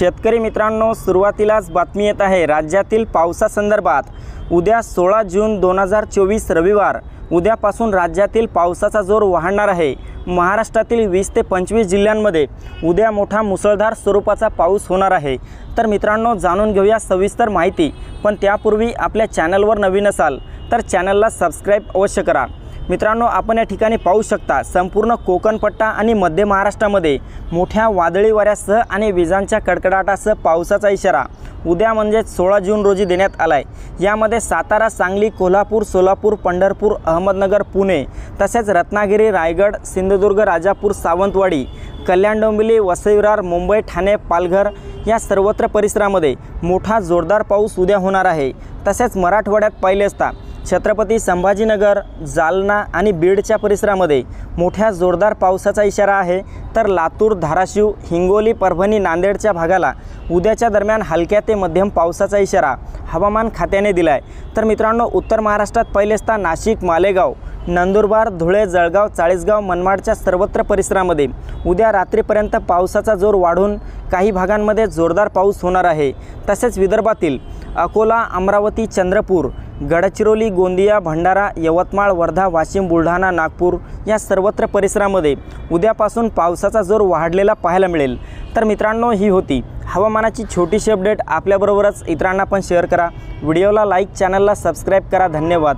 शेतकरी मित्रांनो, सुरुवातीलाच बातमी येत आहे राज्यातील पावसासंदर्भात। उद्या 16 जून 2024 रविवार उद्यापासून राज्यातील पावसाचा जोर वाढणार आहे। महाराष्ट्रातील 20 ते 25 जिल्ह्यांमध्ये उद्या मोठा मुसळधार स्वरूपाचा पाऊस होणार आहे। तर मित्रांनो, जाणून घेऊया सविस्तर माहिती। पण त्यापूर्वी आपल्या चॅनलवर नवीन असाल तर चॅनलला सबस्क्राइब अवश्य करा। मित्रांनो, आपण या ठिकाणी पाहू शकता संपूर्ण कोकण पट्टा आणि मध्य महाराष्ट्रामध्ये मोठ्या वादळी वाऱ्यासह आणि विजांच्या कडकडाटासह पावसाचा इशारा उद्या म्हणजे 16 जून रोजी देण्यात आलाय। यामध्ये सातारा, सांगली, कोल्हापूर, सोलापूर, पंढरपूर, अहमदनगर, पुणे तसेच रत्नागिरी, रायगड, सिंधुदुर्ग, राजापूर, सावंतवाडी, कल्याण, डोंबिवली, वसई विरार, मुंबई, ठाणे, पालघर या सर्वत्र परिसरामध्ये मोठा जोरदार पाऊस उद्या होणार आहे। तसेच मराठवाड्यात पाहिले असता छत्रपती संभाजीनगर, जालना आणि बीडच्या परिसरामध्ये मोठ्या जोरदार पावसाचा इशारा आहे। तर लातूर, धाराशिव, हिंगोली, परभणी, नांदेडच्या भागाला उद्याच्या दरम्यान हलक्या ते मध्यम पावसाचा इशारा हवामान खात्याने दिला आहे। तर मित्रांनो, उत्तर महाराष्ट्रात पाहिले असता नाशिक, मालेगाव, नंदुरबार, धुळे, जळगाव, चाळीसगाव, मनमाडच्या सर्वत्र परिसरामध्ये उद्या रात्रीपर्यंत पावसाचा जोर वाढून काही भागांमध्ये जोरदार पाऊस होणार आहे। तसेच विदर्भातील अकोला, अमरावती, चंद्रपूर, गडचिरोली, गोंदिया, भंडारा, यवतमाळ, वर्धा, वाशिम, बुलढाणा, नागपूर या सर्वत्र परिसरामध्ये उद्यापासून पावसाचा जोर वाढलेला पाहायला मिळेल। तर मित्रांनो, ही होती हवामानाची छोटीशी अपडेट। आपल्याबरोबरच इतरांना पण शेअर करा। व्हिडिओला लाईक, चॅनलला सबस्क्राइब करा। धन्यवाद।